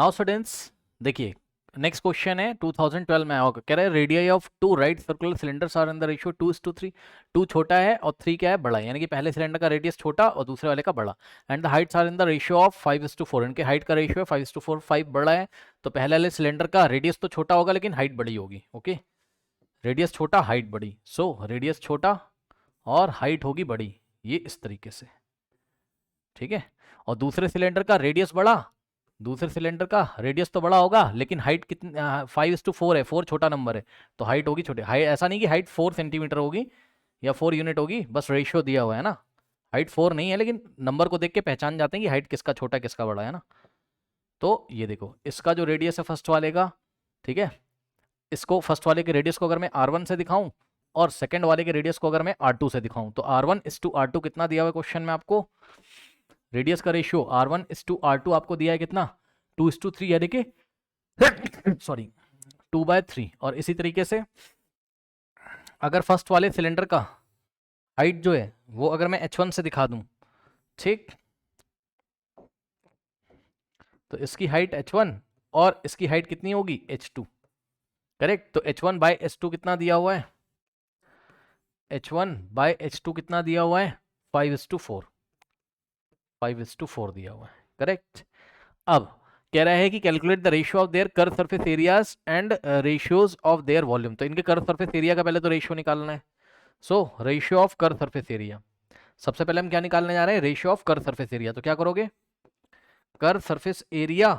Now students देखिए, next question है 2012 में आया होगा। कह रहा है radii of two right circular cylinders are in the ratio 2:3। 2 छोटा है और 3 क्या है, बड़ा है, यानी कि पहले सिलेंडर का रेडियस छोटा और दूसरे वाले का बड़ा। And the heights are in the ratio of 5:4। इनके हाइट का रेशियो है 5:4। 5 बड़ा है तो पहले वाले सिलेंडर का रेडियस तो छोटा होगा लेकिन हाइट बड़ी होगी। ओके, रेडियस छोटा हाइट बड़ी, सो रेडियस छोटा और हाइट होगी बड़ी, ये इस तरीके से। ठीक है, और दूसरे सिलेंडर का रेडियस बड़ा, दूसरे सिलेंडर का रेडियस तो बड़ा होगा लेकिन हाइट कितनी, 5:4 है, 4 छोटा नंबर है तो हाइट होगी छोटी। हाइट ऐसा नहीं कि हाइट 4 सेंटीमीटर होगी या 4 यूनिट होगी, बस रेशियो दिया हुआ है ना। हाइट 4 नहीं है लेकिन नंबर को देख के पहचान जाते हैं कि हाइट किसका छोटा किसका बड़ा है ना। तो ये देखो, इसका जो रेडियस है फर्स्ट वाले का, ठीक है, इसको फर्स्ट वाले के रेडियस को अगर मैं R1 से दिखाऊं और सेकंड वाले के रेडियस को अगर मैं R2 से दिखाऊं तो R1:R2 कितना दिया हुआ है क्वेश्चन में आपको, रेडियस का रेशियो R1:R2 आपको दिया है कितना, 2:3, यानी कि सॉरी 2/3। और इसी तरीके से अगर फर्स्ट वाले सिलेंडर का हाइट जो है वो अगर मैं H1 से दिखा दूं, ठीक, तो इसकी हाइट H1 और इसकी हाइट कितनी होगी, H2। करेक्ट, तो H1/H2 कितना दिया हुआ है, H1/H2 कितना दिया हुआ है, 5:4। 5:4 दिया हुआ है। करेक्ट, अब कह रहा है कि calculate the ratio of their curve surface areas and ratios of their volume. तो इनके कर्व सरफेस एरिया का पहले तो रेशियो निकालना है। So ratio of curve surface area, सबसे पहले हम क्या निकालने जा रहे हैं, ratio of curve surface area. तो क्या करोगे, कर्व सरफेस एरिया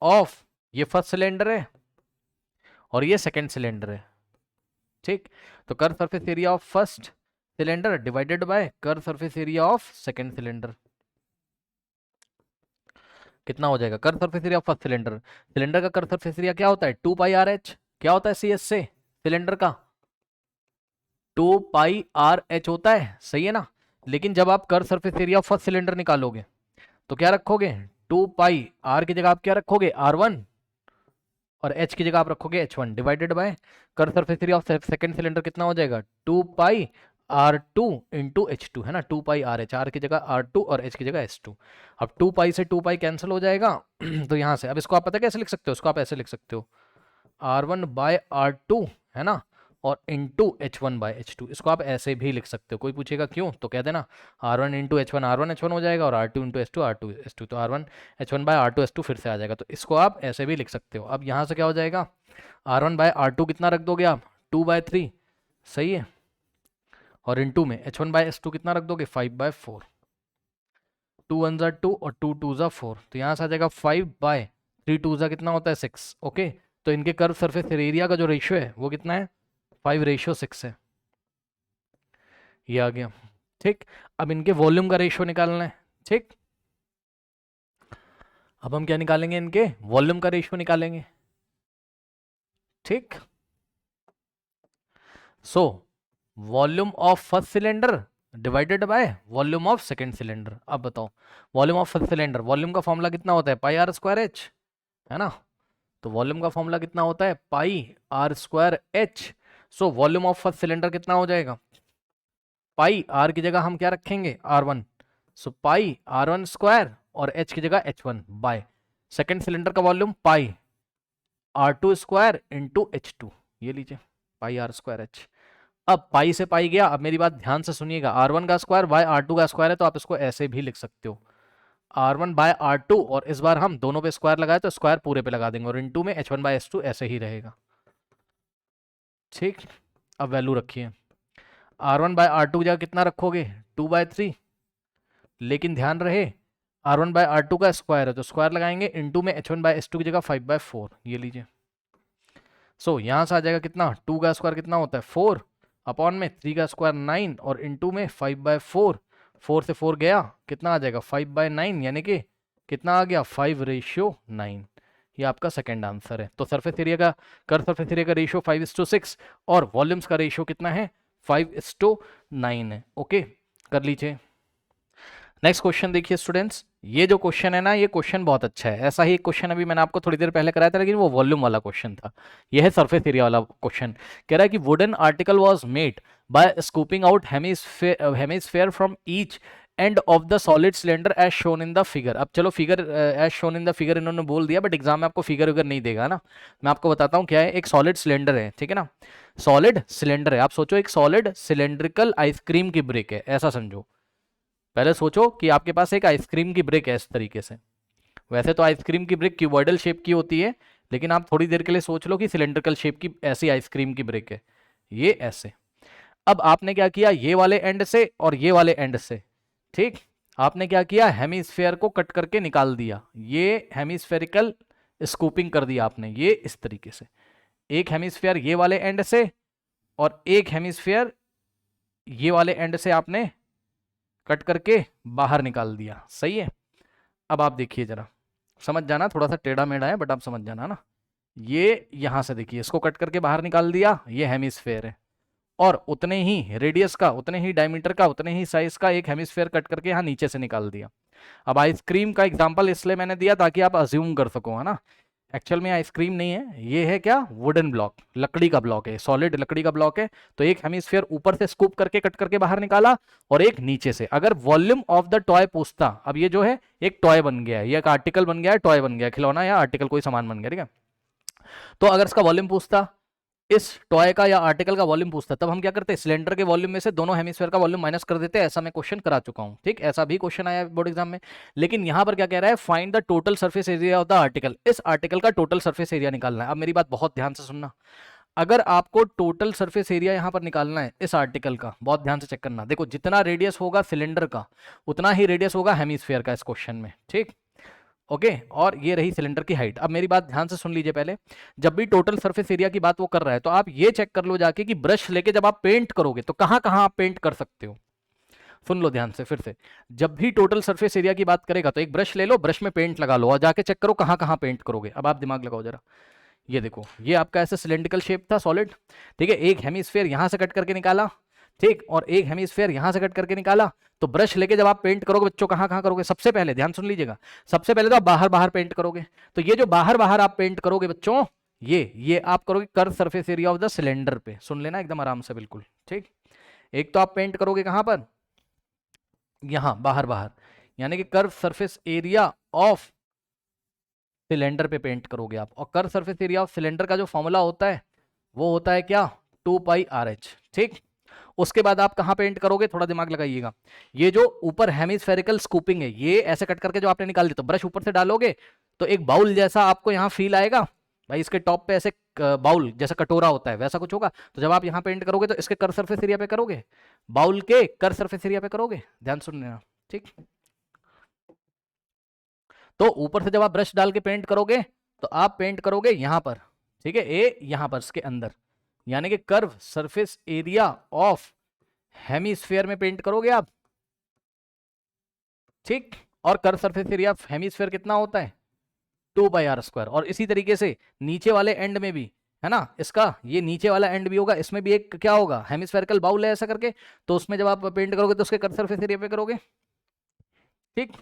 ऑफ, ये फर्स्ट सिलेंडर है और ये सेकंड सिलेंडर है, ठीक, तो curve surface area of first cylinder divided by curve surface area of second cylinder, कितना हो जाएगा, curve surface area of first cylinder. Cylinder का कर्व सरफेस एरिया क्या होता है, 2πRh। क्या होता है CS से सिलेंडर का, 2πRh होता है, सही है ना। लेकिन जब आप curve surface area of first cylinder निकालोगे तो क्या रखोगे, 2πR की जगह आप क्या रखोगे, R1, और H की जगह आप रखोगे H1 divided by curve surface area of second cylinder, कितना हो जाएगा, 2πR2 इंटू H2, है ना, 2πRh, R की जगह R2 और H की जगह H2। अब 2π से 2π कैंसिल हो जाएगा तो यहाँ से अब इसको आप पता कैसे लिख सकते हो, इसको आप ऐसे लिख सकते हो, R1/R2, है ना, और इंटू H1/H2। इसको आप ऐसे भी लिख सकते हो, कोई पूछेगा क्यों तो कह देना R1 into H1 R1 H1 हो जाएगा और R2 into S2 R2 S2, तो R1 H1/R2 S2 फिर से आ जाएगा। तो इसको आप ऐसे भी लिख सकते हो। अब यहाँ से क्या हो जाएगा, R1/R2 कितना रख दोगे आप, 2/3, सही है, और इंटू में H1/S2 कितना रख दोगे, 5/4। 2 1 ज़ा 2 और 2 2 ज़ा 4, तो यहाँ से आ जाएगा 5/3, 2 ज़ा कितना होता है 6। ओके, तो इनके कर्व सरफेस एरिया का जो रेशियो है वो कितना है, 5:6 है, ये आ गया। ठीक, अब इनके वॉल्यूम का रेशियो निकालना है। ठीक, अब हम क्या निकालेंगे, इनके वॉल्यूम का रेशियो निकालेंगे। ठीक, so volume of first cylinder divided by volume of second cylinder. अब बताओ, volume of first cylinder, volume का फॉर्मूला कितना होता है, πr²h, है ना, तो वॉल्यूम का फॉर्मूला कितना होता है, πr²h। So volume of first cylinder कितना हो जाएगा, पाई, आर की जगह हम क्या रखेंगे, R1, सो पाई R1² और H की जगह H1 बाय सेकेंड सिलेंडर का वॉल्यूम पाई R2² इंटू H2, ये लीजिए πr²h। अब पाई से पाई गया, अब मेरी बात ध्यान से सुनिएगा, R1 का स्क्वायर बाय R2 का स्क्वायर है तो आप इसको ऐसे भी लिख सकते हो, R1/R2, और इस बार हम दोनों पे स्क्वायर लगाए तो स्क्वायर पूरे पे लगा देंगे और इंटू में H1/S2 ऐसे ही रहेगा। ठीक, अब वैल्यू रखिए, R1/R2 की जगह कितना रखोगे, 2/3, लेकिन ध्यान रहे R1/R2 का स्क्वायर है तो स्क्वायर लगाएंगे, इंटू में H1/S2 की जगह 5/4, ये लीजिए। सो यहाँ से आ जाएगा कितना, 2 का स्क्वायर कितना होता है 4, अपॉन में 3 का स्क्वायर 9 और इंटू में 5/4, 4 से 4 गया, कितना आ जाएगा 5/9, यानी कि कितना आ गया 5:9। ये आपका सेकेंड आंसर है। तो सरफेस एरिया का, कर्व सरफेस एरिया का रेशियो 5:6 और वॉल्यूम्स का रेशियो कितना है, 5:9 है। ओके, कर लीजिए। नेक्स्ट क्वेश्चन देखिए स्टूडेंट्स, ये जो क्वेश्चन है ना, ये क्वेश्चन बहुत अच्छा है। ऐसा ही एक क्वेश्चन अभी मैंने आपको थोड़ी देर पहले कराया था लेकिन वो वॉल्यूम वाला क्वेश्चन था, यह है सरफेस एरिया वाला क्वेश्चन। कह रहा है कि wooden article was made by scooping out hemisphere from each end of the solid cylinder as shown in the figure. अब चलो figure as shown in the figure इन्होंने बोल दिया, बट एग्जाम में आपको फिगर वगैरह नहीं देगा ना। मैं आपको बताता हूँ क्या है। एक सॉलिड सिलेंडर है, ठीक है ना, सॉलिड सिलेंडर है। आप सोचो एक सॉलिड सिलेंड्रिकल आइसक्रीम की ब्रिक है, ऐसा समझो। पहले सोचो कि आपके पास एक आइसक्रीम की ब्रिक है इस तरीके से। वैसे तो आइसक्रीम की ब्रिक क्यूबॉइडल शेप की होती है, लेकिन आप थोड़ी देर के लिए सोच लो कि सिलेंड्रिकल शेप की ऐसी आइसक्रीम की ब्रिक है, ये ऐसे। अब आपने क्या किया, ये वाले एंड से और ये वाले एंड से, ठीक, आपने क्या किया, हेमिस्फेयर को कट करके निकाल दिया। ये हेमिस्फेरिकल स्कूपिंग कर दिया आपने, ये इस तरीके से। एक हेमिस्फेयर ये वाले एंड से और एक हेमिस्फेयर ये वाले एंड से आपने कट करके बाहर निकाल दिया, सही है। अब आप देखिए जरा, समझ जाना, थोड़ा सा टेढ़ा मेढ़ा है बट आप समझ जाना ना। ये यहां से देखिए, इसको कट करके बाहर निकाल दिया, ये हेमिस्फेयर है। और उतने ही रेडियस का, उतने ही डायमीटर का, उतने ही साइज का एक हेमिस्फेयर कट करके यहाँ नीचे से निकाल दिया। अब आइसक्रीम का एग्जांपल इसलिए मैंने दिया ताकि आप अज्यूम कर सको, है ना। एक्चुअल में आइसक्रीम नहीं है, ये है क्या, वुडन ब्लॉक, लकड़ी का ब्लॉक है, सॉलिड लकड़ी का ब्लॉक है। तो एक हेमिस्फेयर ऊपर से स्कूप करके कट करके बाहर निकाला और एक नीचे से। अगर वॉल्यूम ऑफ द टॉय पूछता, अब ये जो है एक टॉय बन गया है, ये एक आर्टिकल बन गया है, टॉय बन गया, खिलौना या आर्टिकल कोई सामान बन गया, ठीक है। तो अगर इसका वॉल्यूम पूछता, इस टॉय का या आर्टिकल का वॉल्यूम पूछता, तब हम क्या करते हैं, सिलेंडर के वॉल्यूम में से दोनों हेमिस्फेयर का वॉल्यूम माइनस कर देते हैं। ऐसा मैं क्वेश्चन करा चुका हूं, ठीक, ऐसा भी क्वेश्चन आया बोर्ड एग्जाम में। लेकिन यहां पर क्या कह रहा है, find the total surface area of the article. इस आर्टिकल का टोटल सरफेस एरिया निकालना है। अब मेरी बात बहुत ध्यान से सुनना, अगर आपको टोटल सरफेस एरिया यहां पर निकालना है इस आर्टिकल का, बहुत ध्यान से चेक करना। देखो जितना रेडियस होगा सिलेंडर का, उतना ही रेडियस होगा हेमिस्फेयर का इस क्वेश्चन में, ठीक, ओके। और ये रही सिलेंडर की हाइट। अब मेरी बात ध्यान से सुन लीजिए, पहले जब भी टोटल सरफेस एरिया की बात वो कर रहा है, तो आप ये चेक कर लो जाके कि ब्रश लेके जब आप पेंट करोगे तो कहां कहां आप पेंट कर सकते हो। सुन लो ध्यान से फिर से, जब भी टोटल सरफेस एरिया की बात करेगा तो एक ब्रश ले लो, ब्रश में पेंट लगा लो और जाके चेक करो कहां कहां पेंट करोगे। अब आप दिमाग लगाओ जरा, ये देखो, ये आपका ऐसा सिलेंड्रिकल शेप था सॉलिड, ठीक है। एक हेमिस्फेयर यहां से कट करके निकाला, ठीक, और एक हेमिस्फेयर यहां से कट करके निकाला। तो ब्रश लेके जब आप पेंट करोगे बच्चों, कहां कहां करोगे, सबसे पहले ध्यान सुन लीजिएगा, सबसे पहले तो आप बाहर बाहर पेंट करोगे। तो ये जो बाहर बाहर आप पेंट करोगे बच्चों, ये आप करोगे curve surface area of the cylinder पे। सुन लेना एकदम आराम से, बिल्कुल ठीक। एक तो आप पेंट करोगे कहां पर, यहां बाहर बाहर, यानी कि curve surface area of cylinder पे पेंट करोगे आप। और curve surface area of cylinder का जो फॉर्मूला होता है वो होता है क्या, 2πRH, ठीक। उसके बाद आप कहां पेंट करोगे, थोड़ा दिमाग लगाइएगा। ये जो ऊपर हेमिस्फेरिकल स्कूपिंग है, ये ऐसे कट करके जो आपने निकाल दिया, तो ब्रश ऊपर से डालोगे तो एक बाउल जैसा आपको यहां फील आएगा भाई। इसके टॉप पे ऐसे बाउल जैसा कटोरा होता है, वैसा कुछ होगा। तो जब आप यहां पेंट करोगे तो इसके कर्व सरफेस एरिया पे करोगे, बाउल के कर्व सरफेस एरिया पे करोगे। ध्यान सुन लेना, ठीक। तो ऊपर से जब आप ब्रश डाल के पेंट करोगे तो आप पेंट करोगे यहां पर, ठीक है, ए यहां पर इसके अंदर, यानी कि curve surface area of hemisphere में पेंट करोगे आप, ठीक। और curve surface area of hemisphere कितना होता है, 2πr²। और इसी तरीके से नीचे वाले एंड में भी है ना, इसका ये नीचे वाला एंड भी होगा, इसमें भी एक क्या होगा, हेमिस्फेरिकल बाउल है ऐसा करके। तो उसमें जब आप पेंट करोगे तो उसके कर्व सरफेस एरिया पे करोगे, ठीक।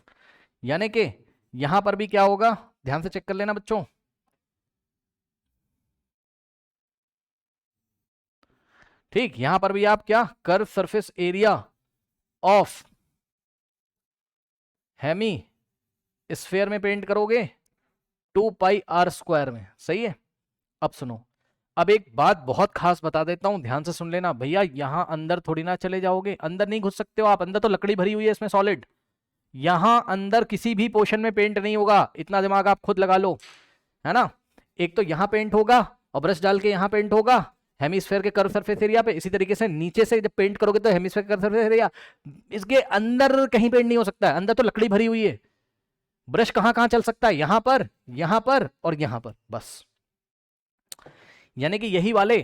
यानी कि यहां पर भी क्या होगा, ध्यान से चेक कर लेना बच्चों, ठीक। यहां पर भी आप क्या, curved surface area of hemisphere में पेंट करोगे 2πr² में, सही है। अब सुनो, अब एक बात बहुत खास बता देता हूं, ध्यान से सुन लेना भैया। यहां अंदर थोड़ी ना चले जाओगे, अंदर नहीं घुस सकते हो आप, अंदर तो लकड़ी भरी हुई है इसमें सॉलिड। यहां अंदर किसी भी पोर्शन में पेंट नहीं होगा, इतना दिमाग आप खुद लगा लो, है ना। एक तो यहां पेंट होगा और ब्रश डाल के यहां पेंट होगा हेमिस्फेयर के कर्व सरफेस एरिया पे। इसी तरीके से नीचे से जब पेंट करोगे तो हेमिस्फेयर कर्व सरफेस एरिया, इसके अंदर कहीं पेंट नहीं हो सकता है, अंदर तो लकड़ी भरी हुई है। ब्रश कहां कहां चल सकता है, यहां पर, यहां पर और यहां पर, बस। यानी कि यही वाले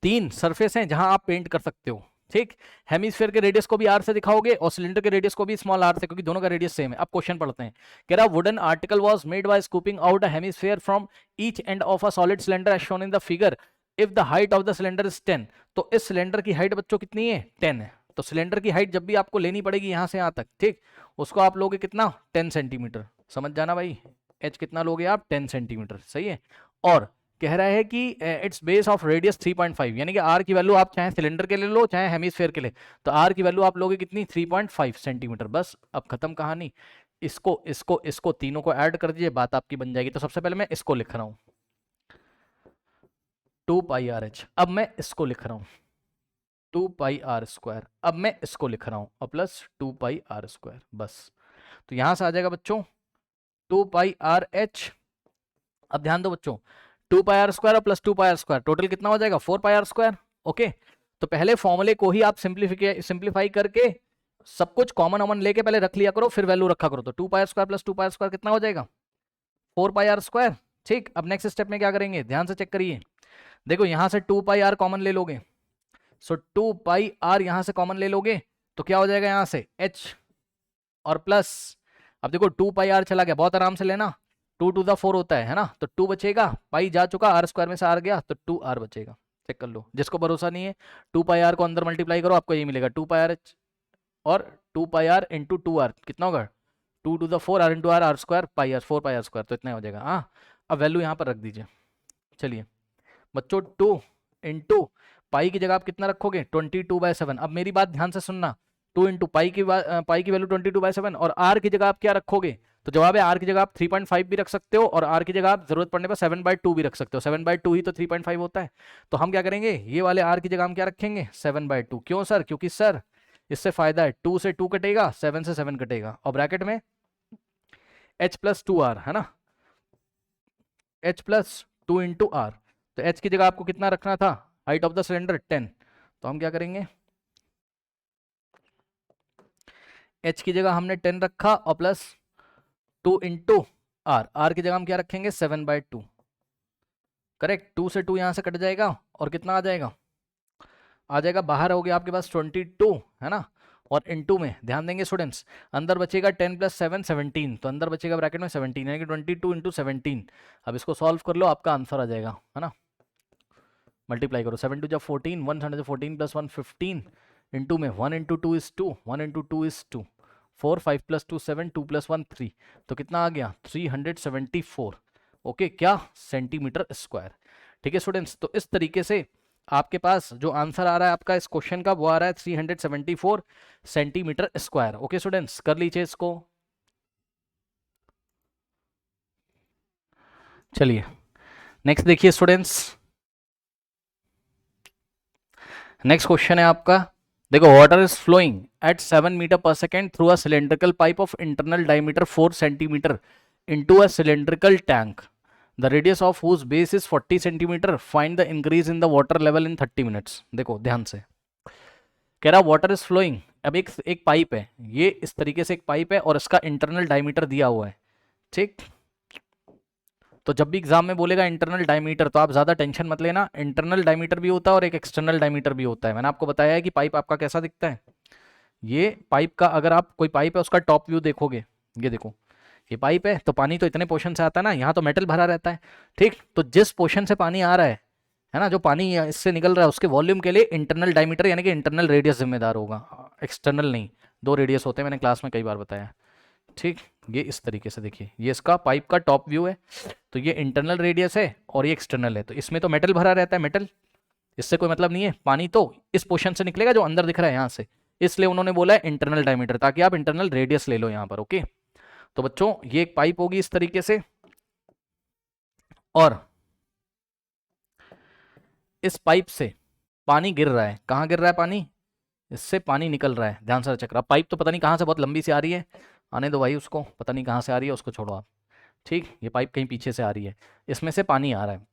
3 सरफेस हैं जहां आप पेंट कर सकते हो, ठीक। हेमिस्फेयर के रेडियस को भी आर से दिखाओगे और सिलेंडर के रेडियस को भी स्मॉल आर से, क्योंकि दोनों का रेडियस सेम है। अब क्वेश्चन पढ़ते हैं, कह रहा wooden article was made by scooping out a hemisphere from each end of a solid cylinder as shown in the figure if the height of the cylinder is 10। तो इस cylinder की height बच्चों कितनी है, 10 है। तो सिलेंडर की height जब भी आपको लेनी पड़ेगी यहां से यहां तक, ठीक, उसको आप लोगे कितना, 10 सेंटीमीटर। समझ जाना भाई, एच कितना लोगे आप, 10 सेंटीमीटर, सही है। और कह रहा है कि इट्स बेस ऑफ रेडियस 3.5, यानी कि आर की वैल्यू आप चाहे सिलेंडर के लिए लो चाहे हेमिस्फेयर के लिए, तो आर की वैल्यू आप लोगे कितनी 3.5 सेंटीमीटर। बस अब खत्म कहानी। इसको इसको इसको तीनों को ऐड कर दीजिए, बात आपकी बन जाएगी। तो सबसे पहले मैं इसको लिख रहा हूं 2 पाई आर एच, अब मैं इसको लिख रहा हूं 2 पाई आर स्क्वायर, अब मैं इसको लिख रहा हूं और प्लस 2 पाई आर स्क्वायर। बस तो यहां से आ जाएगा बच्चों 2 पाई आर एच। अब ध्यान दो बच्चों, 2 पाई आर स्क्वायर और प्लस 2 पाई आर स्क्वायर टोटल कितना हो जाएगा 4 पाई आर स्क्वायर। ओके, तो पहले फॉर्मूले को ही आप सिंप्लीफाई करके सब कुछ कॉमन ऑमन लेके पहले रख लिया करो, फिर वैल्यू रखा करो। तो 2 pi R square plus 2 pi R square कितना हो जाएगा 4 पाई आर स्क्वायर। ठीक, अब नेक्स्ट स्टेप में क्या करेंगे, ध्यान से चेक करिए। देखो यहां से 2 पाई आर कॉमन ले लोगे, सो 2 पाई आर यहां से कॉमन ले लोगे तो क्या हो जाएगा यहां से h और प्लस, अब देखो 2 पाई आर चला गया, बहुत आराम से लेना, 2 टू द 4 होता है ना, तो 2 बचेगा, पाई जा चुका, आर स्क्वायर में से आर गया तो 2 आर बचेगा। चेक कर लो, जिसको भरोसा नहीं है 2 पाई आर को अंदर मल्टीप्लाई करो, आपको ये मिलेगा 2 पाई आर एच और 2 पाई आर इंटू 2 आर कितना होगा 2 to the 4 R into R, R square pi R 4 pi R square, तो इतना हो जाएगा। हाँ, अब वैल्यू यहाँ पर रख दीजिए। चलिए बच्चों 2 इंटू पाई की जगह आप कितना रखोगे 22/7। अब मेरी बात ध्यान से सुनना, 2 इंटू पाई की वैल्यू 22/7 और आर की जगह आप क्या रखोगे, तो जवाब है आर की जगह आप 3.5 भी रख सकते हो और आर की जगह आप जरूरत पड़ने पर 7/2 भी रख सकते हो। 7/2 ही तो 3.5 होता है। तो हम क्या करेंगे, ये वाले आर की जगह हम क्या रखेंगे 7/2। क्यों सर, क्योंकि सर इससे फायदा है, 2 से 2 कटेगा, 7 से 7 कटेगा और ब्रैकेट में h प्लस 2r है ना, h प्लस 2 इंटू आर। तो h की जगह आपको कितना रखना था, हाइट ऑफ द सिलेंडर 10, तो हम क्या करेंगे h की जगह हमने 10 रखा और प्लस 2 इंटू आर की जगह हम क्या रखेंगे 7/2। करेक्ट, 2 से 2 यहां से कट जाएगा और कितना आ जाएगा बाहर हो गया आपके पास 22 है ना, और इनटू में ध्यान देंगे स्टूडेंट्स, अंदर बचेगा 10 प्लस 7 17, तो अंदर बचेगा ब्रैकेट में 17 यानी कि 22 इंटू 17। अब इसको सॉल्व कर लो, आपका आंसर आ जाएगा है ना, मल्टीप्लाई करो 7 टू जब 14, 1 7 14 प्लस 1 15 इंटू में 1 into 2 is 2, 1 into 2 is 2, 4 5 plus 2 7, 2 plus 1 3, तो कितना आ गया 374। ओके, क्या सेंटीमीटर स्क्वायर। ठीक है स्टूडेंट्स, तो इस तरीके से आपके पास जो आंसर आ रहा है आपका इस क्वेश्चन का वो आ रहा है 374 सेंटीमीटर स्क्वायर। ओके स्टूडेंट्स, कर लीजिए इसको। चलिए नेक्स्ट देखिए स्टूडेंट्स, नेक्स्ट क्वेश्चन है आपका, देखो water is flowing at 7 metre per second through a cylindrical pipe of internal diameter 4 centimetre into a cylindrical tank, the radius of whose base is 40 centimetre, find the increase in the water level in 30 minutes. देखो ध्यान से कह रहा water is flowing, अब एक pipe है, ये इस तरीके से एक पाइप है और इसका इंटरनल डायमीटर दिया हुआ है। ठीक, तो जब भी एग्जाम में बोलेगा इंटरनल डायमीटर तो आप ज्यादा टेंशन मत लेना, इंटरनल डायमीटर भी होता है और एक एक्सटर्नल डायमीटर भी होता है। मैंने आपको बताया है कि पाइप आपका कैसा दिखता है, ये पाइप का, अगर आप कोई पाइप है उसका टॉप व्यू देखोगे, ये देखो ये पाइप है, तो पानी तो इतने पोर्शन से आता है ना, यहाँ तो मेटल भरा रहता है। ठीक, तो जिस पोर्शन से पानी आ रहा है ना, जो पानी इससे निकल रहा है उसके वॉल्यूम के लिए इंटरनल डायमीटर यानी कि इंटरनल रेडियस जिम्मेदार होगा, एक्सटर्नल नहीं। 2 रेडियस होते हैं, मैंने क्लास में कई बार बताया। ठीक, ये इस तरीके से देखिए, ये इसका पाइप का टॉप व्यू है, तो ये इंटरनल रेडियस है और ये एक्सटर्नल है, तो इसमें तो मेटल भरा रहता है, मेटल इससे कोई मतलब नहीं है, पानी तो इस पोर्शन से निकलेगा जो अंदर दिख रहा है यहाँ से, इसलिए उन्होंने बोला है इंटरनल डायमीटर, ताकि आप इंटरनल रेडियस ले लो यहाँ पर। ओके, तो बच्चों ये एक पाइप होगी इस तरीके से और इस पाइप से पानी गिर रहा है, कहाँ गिर रहा है पानी, इससे पानी निकल रहा है, ध्यान से चेक रहा, पाइप तो पता नहीं कहाँ से बहुत लंबी सी आ रही है, आने दो भाई उसको, पता नहीं कहाँ से आ रही है उसको छोड़ो आप। ठीक, ये पाइप कहीं पीछे से आ रही है, इसमें से पानी आ रहा है,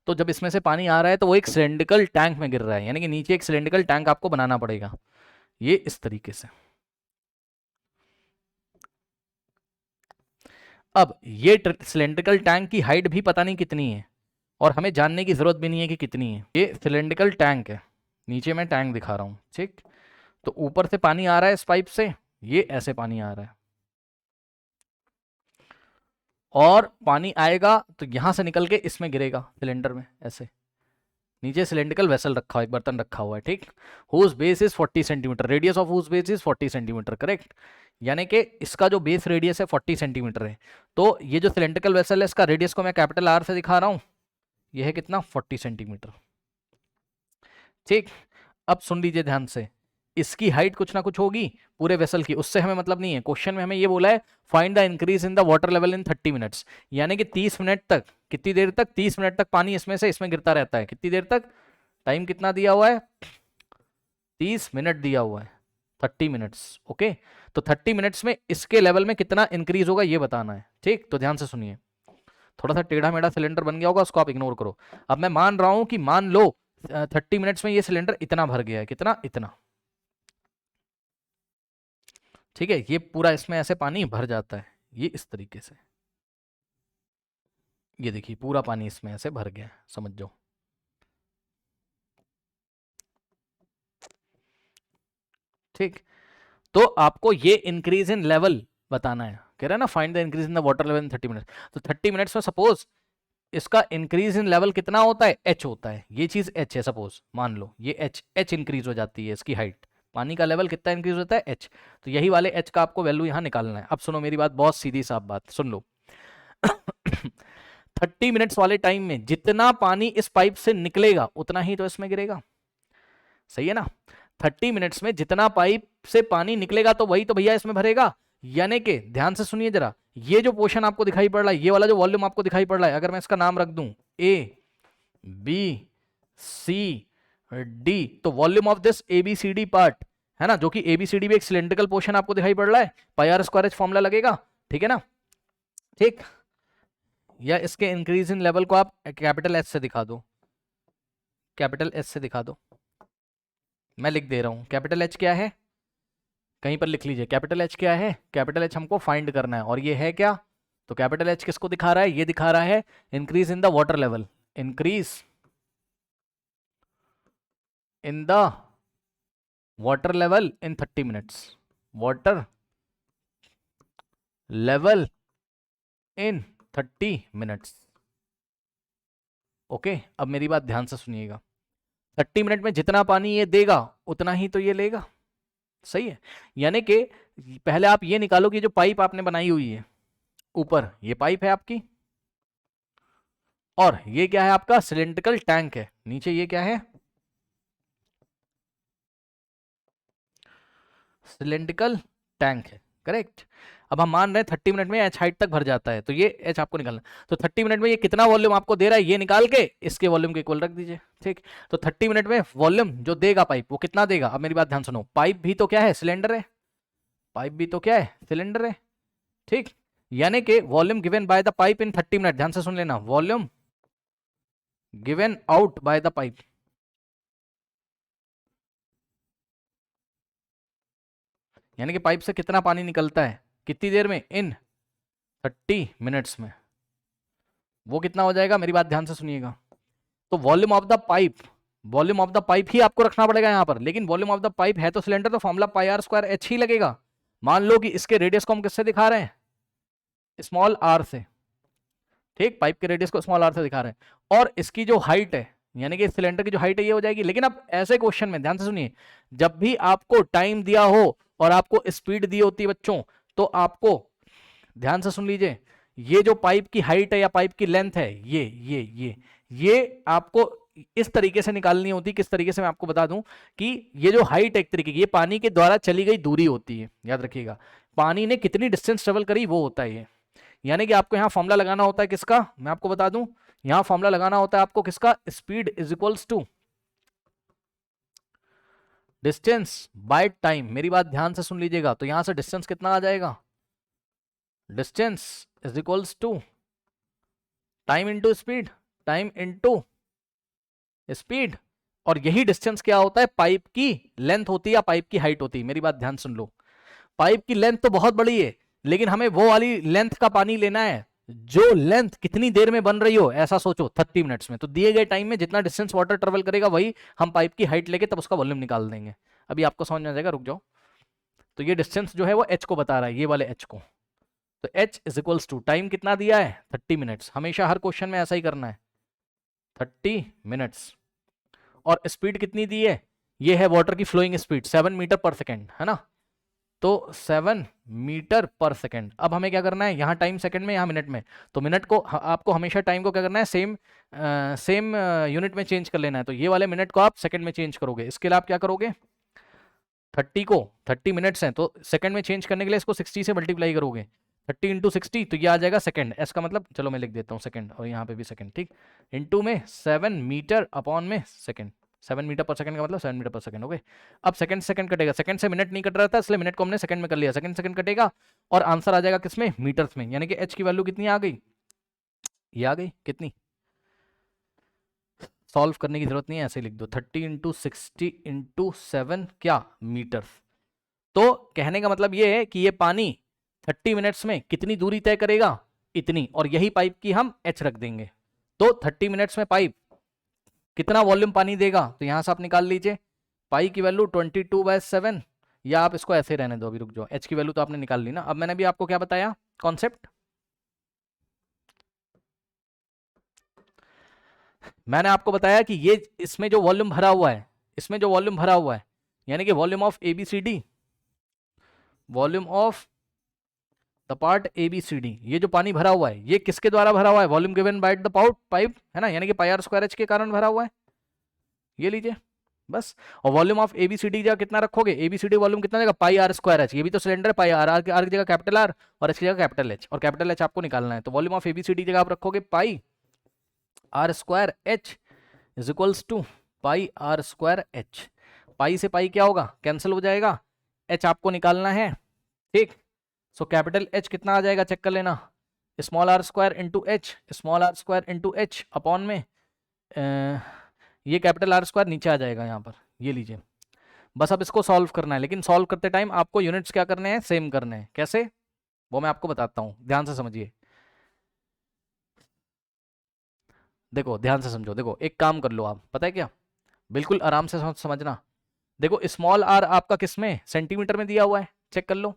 तो जब इसमें से पानी आ रहा है तो वो एक सिलेंड्रिकल टैंक में गिर रहा है, यानी कि नीचे एक सिलेंड्रिकल टैंक आपको बनाना पड़ेगा, ये इस तरीके से। अब ये सिलेंड्रिकल टैंक की हाइट भी पता नहीं कितनी है और हमें जानने की जरूरत भी नहीं है कि कितनी है, ये सिलेंड्रिकल टैंक है, नीचे मैं टैंक दिखा रहा हूँ। ठीक, तो ऊपर से पानी आ रहा है इस पाइप से, ये ऐसे पानी आ रहा है और पानी आएगा तो यहां से निकल के इसमें गिरेगा सिलेंडर में, ऐसे नीचे सिलेंड्रिकल वेसल रखा हुआ, एक बर्तन रखा हुआ है। ठीक, whose base is 40 centimeter, radius of whose base is 40 centimeter, correct, यानी कि इसका जो बेस रेडियस है 40 सेंटीमीटर है, तो ये जो सिलेंड्रिकल वेसल है इसका रेडियस को मैं कैपिटल आर से दिखा रहा हूँ, ये है कितना 40 सेंटीमीटर। ठीक, अब सुन लीजिए ध्यान से, इसकी हाइट कुछ ना कुछ होगी पूरे वेसल की, उससे हमें मतलब नहीं है। क्वेश्चन में हमें ये बोला है find the increase in the water level in 30 minutes, यानी कि 30 मिनट तक, कितनी देर तक, 30 मिनट तक पानी इसमें से इसमें गिरता रहता है। कितनी देर तक, टाइम कितना दिया हुआ है, 30 मिनट दिया हुआ है, 30 मिनट्स। ओके, तो 30 मिनट्स में इसके लेवल में कितना इंक्रीज होगा ये बताना है। ठीक, तो ध्यान से सुनिए, थोड़ा सा टेढ़ा मेढ़ा सिलेंडर बन गया होगा, उसको आप इग्नोर करो। अब मैं मान रहा हूं कि मान लो 30 मिनट्स में ये सिलेंडर इतना भर गया है, कितना, इतना। ठीक है, ये पूरा इसमें ऐसे पानी भर जाता है, ये इस तरीके से, ये देखिए पूरा पानी इसमें ऐसे भर गया है, समझ जाओ। ठीक, तो आपको ये इंक्रीज इन लेवल बताना है, कह रहा है ना find the increase in the water level in 30 minutes. तो 30 मिनट्स में सपोज इसका इंक्रीज इन लेवल कितना होता है, h होता है, ये चीज h है, सपोज मान लो ये h इंक्रीज हो जाती है, इसकी हाइट, पानी का लेवल कितना इंक्रीज होता है, h। तो यही वाले h का आपको वैल्यू यहां निकालना है। अब सुनो मेरी बात, बहुत सीधी साफ बात सुन लो। 30 मिनट्स वाले टाइम में जितना पानी इस पाइप से निकलेगा उतना ही तो इसमें गिरेगा, सही है ना। 30 मिनट्स में जितना पाइप से पानी निकलेगा तो वही तो भैया इसमें भरेगा। यानी कि ध्यान से सुनिए जरा, ये जो पोर्शन आपको दिखाई पड़ रहा है, ये वाला जो वॉल्यूम आपको दिखाई पड़ रहा है, अगर मैं इसका नाम रख दूं ए बी सी डी, तो volume of this A B C D part है ना, जो कि ए बी सी डी भी एक सिलेंड्रिकल पोर्शन आपको दिखाई पड़ रहा है, पाई आर स्क्वायर एच फॉर्मूला लगेगा, ठीक है ना। ठीक, या इसके इंक्रीज इन लेवल को आप कैपिटल एच से दिखा दो, कैपिटल एच से दिखा दो, मैं लिख दे रहा हूं। कैपिटल एच क्या है, कहीं पर लिख लीजिए, कैपिटल एच क्या है, कैपिटल एच हमको फाइंड करना है, और ये है क्या, तो कैपिटल एच किसको दिखा रहा है, ये दिखा रहा है increase in the water level, increase in the water level in 30 minutes, water level in 30 minutes. Okay, अब मेरी बात ध्यान से सुनिएगा, 30 मिनट में जितना पानी ये देगा उतना ही तो ये लेगा, सही है। यानी कि पहले आप ये निकालो कि जो पाइप आपने बनाई हुई है ऊपर, ये पाइप है आपकी, और ये क्या है आपका सिलेंड्रिकल टैंक है, नीचे ये क्या है, सिलेंड्रिकल टैंक है, करेक्ट। अब हम मान रहे हैं 30 मिनट में एच हाइट तक भर जाता है, तो ये एच आपको निकालना, तो 30 मिनट में ये कितना वॉल्यूम आपको दे रहा है, ये निकाल के इसके वॉल्यूम के इक्वल रख दीजिए। ठीक, तो 30 मिनट में वॉल्यूम जो देगा पाइप वो कितना देगा। अब मेरी बात ध्यान सुनो, पाइप भी तो क्या है, सिलेंडर है, पाइप भी तो क्या है, सिलेंडर है। ठीक, यानी कि volume given by the pipe in 30 minute, ध्यान से सुन लेना, volume given out by the pipe, यानी कि पाइप से कितना पानी निकलता है कितनी देर में, इन 30 मिनट्स में, वो कितना हो जाएगा, मेरी बात ध्यान से सुनिएगा। तो volume of the pipe, volume of the pipe ही आपको रखना पड़ेगा यहां पर, लेकिन वॉल्यूम ऑफ द पाइप है तो सिलेंडर, तो formula pi R square H ही लगेगा। मान लो कि इसके रेडियस को हम किससे दिखा रहे हैं, स्मॉल आर से। ठीक, पाइप के रेडियस को स्मॉल आर से दिखा रहे हैं, और इसकी जो हाइट है, यानी कि सिलेंडर की जो हाइट है ये हो जाएगी। लेकिन अब ऐसे क्वेश्चन में ध्यान से सुनिए, जब भी आपको टाइम दिया हो और आपको स्पीड दी होती है बच्चों, तो आपको ध्यान से सुन लीजिए, ये जो पाइप की हाइट है या पाइप की लेंथ है, ये आपको इस तरीके से निकालनी होती। किस तरीके से, मैं आपको बता दूं कि ये जो हाइट है एक तरीके की, ये पानी के द्वारा चली गई दूरी होती है, याद रखिएगा, पानी ने कितनी डिस्टेंस ट्रेवल करी वो होता है ये। यानी कि आपको यहां फॉर्मूला लगाना होता है किसका, मैं आपको बता दूं, यहां फॉर्मूला लगाना होता है आपको किसका, speed is equals to distance by time. मेरी बात ध्यान से सुन लीजिएगा, तो यहां से डिस्टेंस कितना आ जाएगा, distance is equals to time into speed, time into speed. और यही डिस्टेंस क्या होता है, पाइप की लेंथ होती है या पाइप की हाइट होती है। मेरी बात ध्यान सुन लो, पाइप की लेंथ तो बहुत बड़ी है, लेकिन हमें वो वाली लेंथ का पानी लेना है जो लेंथ कितनी देर में बन रही हो, ऐसा सोचो 30 मिनट्स में। तो दिए गए टाइम में जितना डिस्टेंस वाटर ट्रेवल करेगा वही हम पाइप की हाइट लेके तब उसका वॉल्यूम निकाल देंगे। अभी आपको समझ में आ जाएगा, रुक जाओ। तो ये डिस्टेंस जो है वो एच को बता रहा है, ये वाले एच को। तो H is equals to, time कितना दिया है 30 मिनट्स, हमेशा हर क्वेश्चन में ऐसा ही करना है 30 मिनट्स। और स्पीड कितनी दी है, ये है वाटर की flowing speed 7 metre per second, है ना। तो 7 मीटर पर सेकेंड। अब हमें क्या करना है, यहाँ टाइम सेकंड में, यहाँ मिनट में, तो मिनट को आपको हमेशा टाइम को क्या करना है, सेम यूनिट में चेंज कर लेना है। तो ये वाले मिनट को आप सेकंड में चेंज करोगे। इसके लिए आप क्या करोगे, 30 मिनट्स हैं तो सेकंड में चेंज करने के लिए इसको 60 से मल्टीप्लाई करोगे। 30 इंटू 60 तो ये आ जाएगा सेकंड। एस का मतलब, चलो मैं लिख देता हूँ सेकंड, और यहाँ पे भी सेकंड, ठीक। इंटू में 7 मीटर अपॉन में सेकंड। 7 मीटर पर सेकंड का मतलब 7 मीटर पर सेकंड, ओके। अब सेकंड सेकंड कटेगा, सेकंड से मिनट नहीं कट रहा था इसलिए मिनट को हमने सेकंड में कर लिया। सेकंड सेकंड कटेगा और आंसर आ जाएगा किसमें, मीटर्स में। यानी कि एच की वैल्यू कितनी आ गई, ये आ गई। कितनी, सॉल्व करने की जरूरत नहीं है, ऐसे लिख दो, 30 इंटू 60 इंटू 7 क्या, मीटर्स। तो कहने का मतलब ये है कि ये पानी 30 मिनट्स में कितनी दूरी तय करेगा, इतनी, और यही पाइप की हम एच रख देंगे। तो 30 मिनट्स में पाइप कितना वॉल्यूम पानी देगा, तो यहां से आप निकाल लीजिए पाई की वैल्यू 22/7, या आप इसको ऐसे रहने दो, अभी रुक जाओ। एच की वैल्यू तो आपने निकाल ली ना। अब मैंने भी आपको क्या बताया कॉन्सेप्ट, मैंने आपको बताया कि ये इसमें जो वॉल्यूम भरा हुआ है, इसमें जो वॉल्यूम भरा हुआ है, यानी कि volume of ABCD, volume of the part ABCD, ये जो पानी भरा हुआ है ये किसके द्वारा भरा हुआ है, volume given by the pipe, है ना, यानी कि πr² के कारण भरा हुआ है। ये लीजिए बस। और वॉल्यूम ऑफ ABCD जगह कितना रखोगे, ABCD वॉल्यूम कितना देगा, πr²h, ये भी तो सिलेंडर है, πr, r की जगह कैपिटल R और h की जगह कैपिटल H, और कैपिटल H आपको निकालना है। तो वॉल्यूम ऑफ ABCD जगह आप रखोगे πr²h is equals to πr²h। पाई से पाई क्या होगा, कैंसिल हो जाएगा, h आपको निकालना है, ठीक। सो कैपिटल H कितना आ जाएगा, चेक कर लेना, small r² into H, small r² into H upon में ये कैपिटल R² नीचे आ जाएगा यहाँ पर, ये लीजिए। बस अब इसको सॉल्व करना है, लेकिन सॉल्व करते टाइम आपको यूनिट्स क्या करने हैं, सेम करने हैं। कैसे, वो मैं आपको बताता हूँ, ध्यान से समझिए। देखो ध्यान से समझो, देखो एक काम कर लो आप, पता है क्या, बिल्कुल आराम से समझना। देखो स्मॉल r आपका किस में, सेंटीमीटर में दिया हुआ है, चेक कर लो,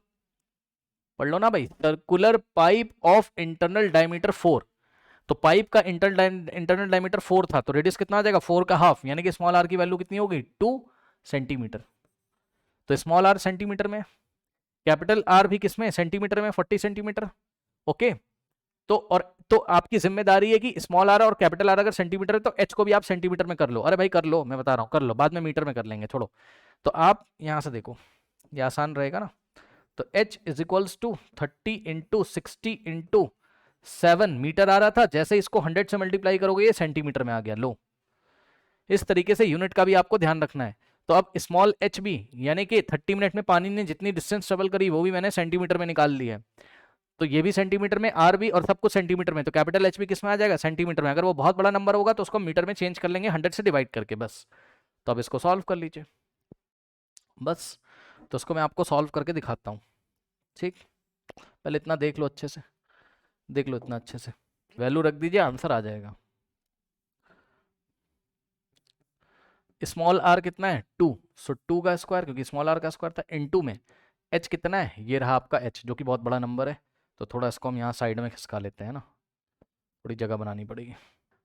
पढ़ लो ना भाई। Circular pipe of internal diameter 4, तो पाइप का इंटरनल डायमीटर 4 था, तो रेडियस कितना आ जाएगा, 4 का हाफ, यानी कि स्मॉल r की वैल्यू कितनी होगी, 2 सेंटीमीटर। तो स्मॉल r सेंटीमीटर में, कैपिटल R भी किसमें, सेंटीमीटर में, 40 सेंटीमीटर, ओके। तो आपकी जिम्मेदारी है कि स्मॉल r और कैपिटल R अगर सेंटीमीटर है तो h को भी आप सेंटीमीटर में कर लो। अरे भाई कर लो, मैं बता रहा हूँ, कर लो, बाद में मीटर में कर लेंगे, छोड़ो। तो आप यहां से देखो, ये आसान रहेगा ना। तो h is equals to 30 into 60 into 7 metre आ रहा था, जैसे इसको 100 से मल्टीप्लाई करोगे ये सेंटीमीटर में आ गया। लो, इस तरीके से यूनिट का भी आपको ध्यान रखना है। तो अब स्मॉल h भी, यानी कि 30 मिनट में पानी ने जितनी डिस्टेंस ट्रेवल करी वो भी मैंने सेंटीमीटर में निकाल ली है। तो ये भी सेंटीमीटर में, R भी, और सब कुछ सेंटीमीटर में, तो कैपिटल H भी किस में आ जाएगा, सेंटीमीटर में। अगर वो बहुत बड़ा नंबर होगा तो उसको मीटर में चेंज कर लेंगे 100 से डिवाइड करके, बस। तो अब इसको सॉल्व कर लीजिए बस। तो इसको मैं आपको सॉल्व करके दिखाता हूँ, ठीक। पहले इतना देख लो अच्छे से, देख लो इतना अच्छे से, वैल्यू रख दीजिए, आंसर आ जाएगा। स्मॉल r कितना है, 2, सो 2 का स्क्वायर, क्योंकि स्मॉल r का स्क्वायर था, इनटू में h कितना है, ये रहा आपका h, जो कि बहुत बड़ा नंबर है। तो थोड़ा इसको हम यहाँ साइड में खिसका लेते हैं ना, थोड़ी जगह बनानी पड़ेगी।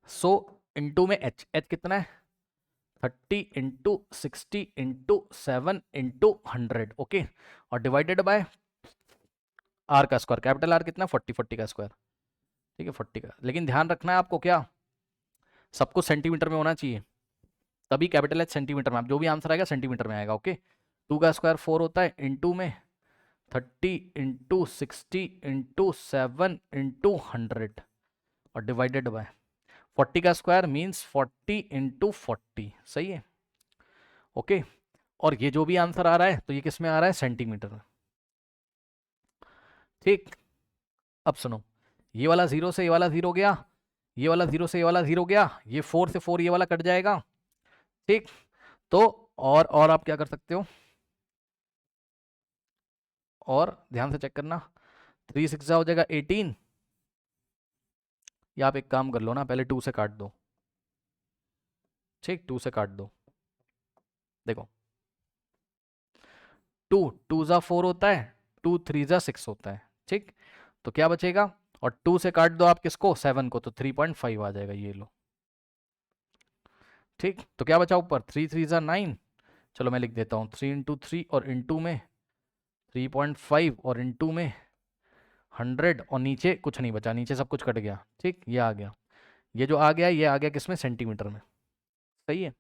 सो इनटू में h कितना है, 30 इंटू 60 इंटू 7 इंटू 100, ओके। और डिवाइडेड बाय r का स्क्वायर, कैपिटल R कितना, 40 का स्क्वायर, ठीक है, 40 का। लेकिन ध्यान रखना है आपको, क्या सब कुछ सेंटीमीटर में होना चाहिए, तभी कैपिटल H सेंटीमीटर में, आप जो भी आंसर आएगा सेंटीमीटर में आएगा, ओके। 2 का स्क्वायर 4 होता है, इनटू में 30 इंटू 60 इंटू 7 इंटू 100 और डिवाइडेड बाय 40 का स्क्वायर मीन्स 40 इंटू 40, सही है, ओके। और ये जो भी आंसर आ रहा है तो ये किस में आ रहा है, सेंटीमीटर में, ठीक। अब सुनो, ये वाला 0 से ये वाला 0 गया, ये वाला 0 से ये वाला 0 गया, ये 4 से 4 ये वाला कट जाएगा, ठीक। तो और आप क्या कर सकते हो, और ध्यान से चेक करना, 3 6 हो जाएगा 18, या आप एक काम कर लो ना, पहले 2 से काट दो, ठीक, 2 से काट दो। देखो 2 जा 4 होता है, 2 3 जा 6 होता है, ठीक। तो क्या बचेगा, और 2 से काट दो आप किसको, 7 को, तो 3.5 आ जाएगा, ये लो, ठीक। तो क्या बचा ऊपर, 3 3 जा 9, चलो मैं लिख देता हूँ, 3 इंटू 3 और इंटू में 3.5 और इनटू में 100 और नीचे कुछ नहीं बचा, नीचे सब कुछ कट गया। ठीक, ये आ गया, ये जो आ गया ये आ गया किसमें, सेंटीमीटर में। सही है।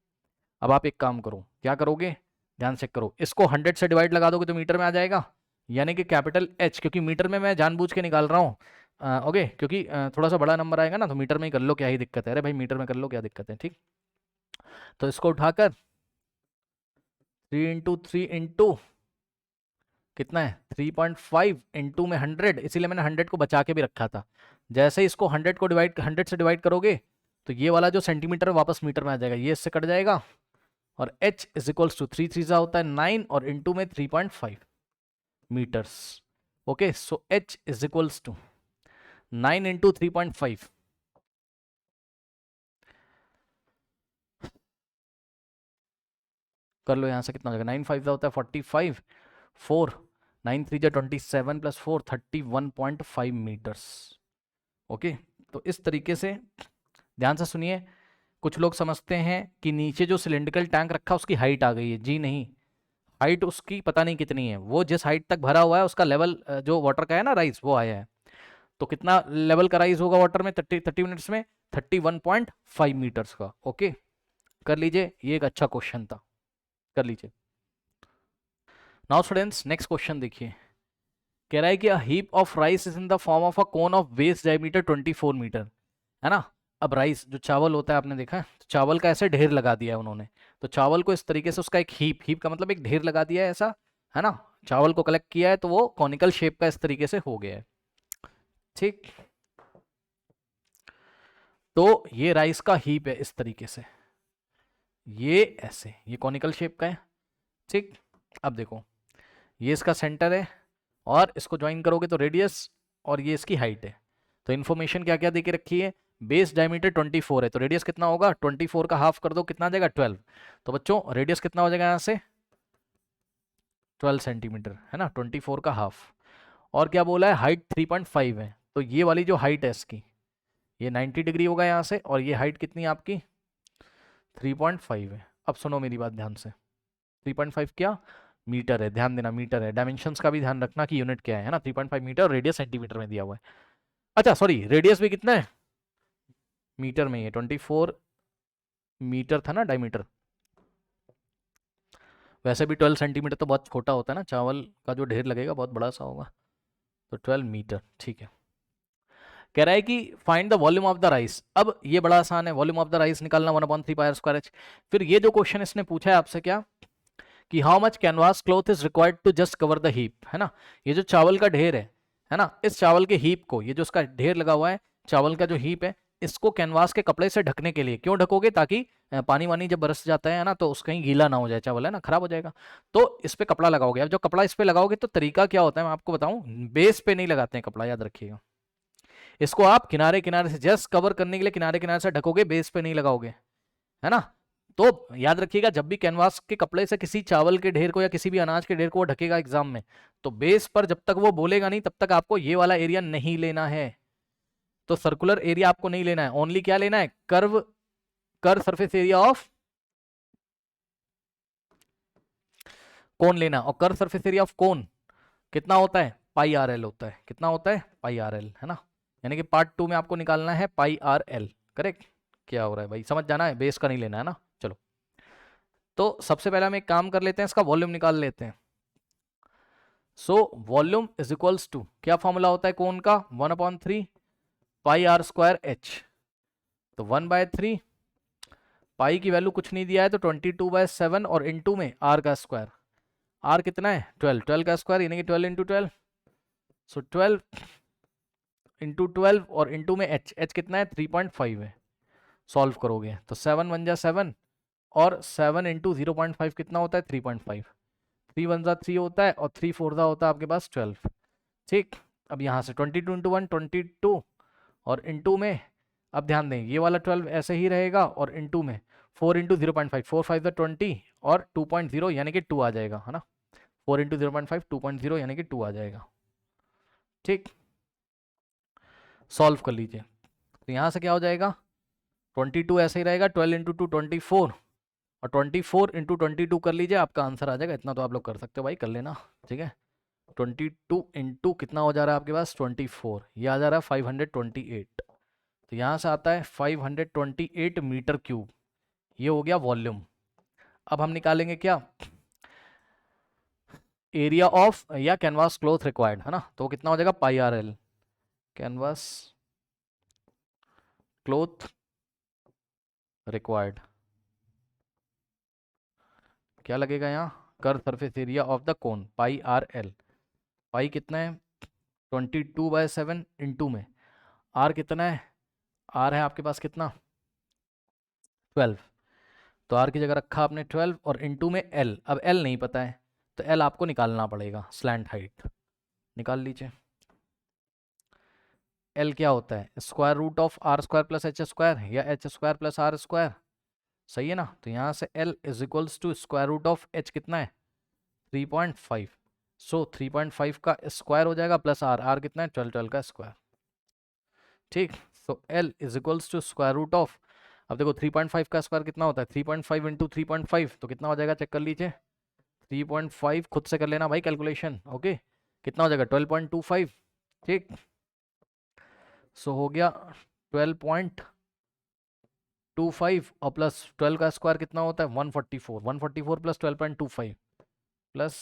अब आप एक काम करो, क्या करोगे, ध्यान चेक करो, इसको 100 से डिवाइड लगा दोगे तो मीटर में आ जाएगा, यानी कि कैपिटल एच, क्योंकि मीटर में मैं जानबूझ के निकाल रहा हूँ। ओके, क्योंकि थोड़ा सा बड़ा नंबर आएगा ना तो मीटर में ही कर लो, क्या ही दिक्कत है, अरे भाई मीटर में कर लो, क्या दिक्कत है। ठीक, तो इसको उठाकर 3 × 3 × कितना है 3.5 इंटू में 100, इसीलिए मैंने 100 को बचा के भी रखा था। जैसे ही इसको 100 से डिवाइड करोगे तो ये वाला जो सेंटीमीटर वापस मीटर में आ जाएगा, ये इससे कट जाएगा, और h इज इक्वल्स टू 3 3 होता है 9 और इंटू में 3.5 meters. Okay, so h is equals to 9 into 3.5, कर लो यहां से, कितना हो जाएगा, 9 5 होता है 45, 4 9 3 27 प्लस 4 31.5 मीटर्स। ओके, तो इस तरीके से ध्यान से सुनिए, कुछ लोग समझते हैं कि नीचे जो सिलेंड्रिकल टैंक रखा उसकी हाइट आ गई है, जी नहीं, हाइट उसकी पता नहीं कितनी है, वो जिस हाइट तक भरा हुआ है उसका लेवल जो वाटर का है ना राइज, वो आया है। तो कितना लेवल का राइज होगा वाटर में 30 मिनट्स में, 31.5 मीटर्स का। ओके, कर लीजिए, ये एक अच्छा क्वेश्चन था, कर लीजिए। नाउ स्टूडेंट्स नेक्स्ट क्वेश्चन देखिए, कह रहा है कि a heap of rice is in the form of a cone of base diameter 24 meter, है ना। अब राइस जो चावल होता है, आपने देखा है, तो चावल का ऐसे ढेर लगा दिया है उन्होंने, तो चावल को इस तरीके से उसका एक हीप, हीप का मतलब एक ढेर लगा दिया है ऐसा, है ना, चावल को कलेक्ट किया है तो वो कॉनिकल शेप का इस तरीके से हो गया है। ठीक, तो ये राइस का हीप है इस तरीके से, ये ऐसे, ये कॉनिकल शेप का है। ठीक, अब देखो, ये इसका सेंटर है और इसको ज्वाइन करोगे तो रेडियस, और ये इसकी हाइट है। तो इन्फॉर्मेशन क्या क्या दे के रखी है, बेस डायमीटर 24 है, तो रेडियस कितना होगा, 24 का हाफ कर दो, कितना आ जाएगा 12। तो बच्चों रेडियस कितना हो जाएगा यहाँ से 12 सेंटीमीटर, है ना, 24 का हाफ। और क्या बोला है, हाइट 3.5 है, तो ये वाली जो हाइट है इसकी, ये 90 डिग्री होगा यहाँ से, और ये हाइट कितनी है आपकी 3.5 है। अब सुनो मेरी बात ध्यान से, 3.5 क्या, मीटर है, ध्यान देना मीटर है, डायमेंशंस का भी ध्यान रखना कि यूनिट क्या है ना, 3.5 मीटर, रेडियस सेंटीमीटर में दिया हुआ है। अच्छा सॉरी, रेडियस भी कितना है, मीटर में, ये 24 मीटर था ना डायमीटर। वैसे भी 12 सेंटीमीटर तो बहुत छोटा होता है ना, चावल का जो ढेर लगेगा बहुत बड़ा सा होगा, तो 12 मीटर। ठीक है, कह रहा है कि find the volume of the rice. अब ये बड़ा आसान है, वॉल्यूम ऑफ द राइस निकालना 1/3πr²h। फिर ये जो क्वेश्चन इसने पूछा है आपसे क्या, कि how much canvas cloth is required to just cover the heap, है ना। ये जो चावल का ढेर है ना, इस चावल के हीप को, ये जो इसका ढेर लगा हुआ है चावल का जो हीप है, इसको कैनवास के कपड़े से ढकने के लिए, क्यों ढकोगे, ताकि पानी वानी जब बरस जाता है ना तो उस कहीं गीला ना हो जाए चावल, है ना, खराब हो जाएगा। तो इस पे कपड़ा लगाओगे। अब जो कपड़ा इस पे लगाओगे तो तरीका क्या होता है मैं आपको बताऊं, बेस पे नहीं लगाते हैं कपड़ा, याद रखिएगा। इसको आप किनारे किनारे से जस्ट कवर करने के लिए किनारे किनारे से ढकोगे, बेस पे नहीं लगाओगे, है ना। तो याद रखिएगा, जब भी कैनवास के कपड़े से किसी चावल के ढेर को या किसी भी अनाज के ढेर को वो ढकेगा एग्जाम में, तो बेस पर जब तक वो बोलेगा नहीं तब तक आपको ये वाला एरिया नहीं लेना है। तो सर्कुलर एरिया आपको नहीं लेना है, ओनली क्या लेना है, curve surface area of cone लेना। और curve surface area of cone कितना होता है, πr/l होता है। कितना होता है, πr/l, है ना। यानी कि पार्ट 2 में आपको निकालना है πr/l। करेक्ट, क्या हो रहा है भाई, समझ जाना है, बेस का नहीं लेना है ना। चलो, तो सबसे पहले हम एक काम कर लेते हैं, इसका वॉल्यूम निकाल लेते हैं। So volume is equals to, क्या फॉर्मूला होता है कोन का, 1/3πr²h। तो 1/3, पाई की वैल्यू कुछ नहीं दिया है तो 22/7, और इनटू में r का स्क्वायर, r कितना है 12, 12 का स्क्वायर यानी कि 12 × 12, सो 12 × 12 और इनटू में h कितना है 3.5 है। सॉल्व करोगे तो 7 1 जा 7, और 7 × 0.5 कितना होता है 3.5, 3 1 जा 3 होता है, और 3 4 जा होता है आपके पास 12। ठीक, अब यहाँ से 22 × 1 22, और इनटू में, अब ध्यान दें ये वाला 12 ऐसे ही रहेगा, और इनटू में 4 × 0.5, 4 5 जा 20, और 2.0 यानी कि 2 आ जाएगा, है ना। 4 × 0.5 2.0 यानी कि 2 आ जाएगा। ठीक, सॉल्व कर लीजिए, तो यहाँ से क्या हो जाएगा, 22 ऐसे ही रहेगा, 12 × 2 24, और 24 × 22 कर लीजिए, आपका आंसर आ जाएगा। इतना तो आप लोग कर सकते हो भाई, कर लेना, ठीक है। 22 इंटू कितना हो जा रहा है आपके पास 24, ये आ जा रहा है 528। तो यहाँ से आता है 528 मीटर क्यूब, ये हो गया वॉल्यूम। अब हम निकालेंगे क्या, एरिया ऑफ या कैनवास क्लॉथ रिक्वायर्ड, है ना। तो कितना हो जाएगा pi R L, canvas cloth required, क्या लगेगा यहाँ, कर surface area of the cone pi R L. Pi कितना है 22/7 इंटू में आर कितना है, आर है आपके पास कितना 12, तो आर की जगह रखा आपने 12 और इंटू में एल। अब एल नहीं पता है तो एल आपको निकालना पड़ेगा, स्लैंट हाइट निकाल लीजिए। एल क्या होता है, square root of R square plus H square या H square plus R square, सही है ना। तो यहाँ से L is equals to square root of H कितना है 3.5, सो 3.5 का स्क्वायर हो जाएगा प्लस आर, आर कितना है 12 का स्क्वायर, ठीक। So L is equals to square root of, अब देखो 3.5 का स्क्वायर कितना होता है 3.5 इंटू 3.5, तो कितना हो जाएगा चेक कर लीजिए, 3.5 खुद से कर लेना भाई कैलकुलेशन, ओके। कितना हो जाएगा 12.25, ठीक। सो हो गया 12.25 और प्लस 12 का स्क्वायर कितना होता है 144, 144 प्लस 12.25 प्लस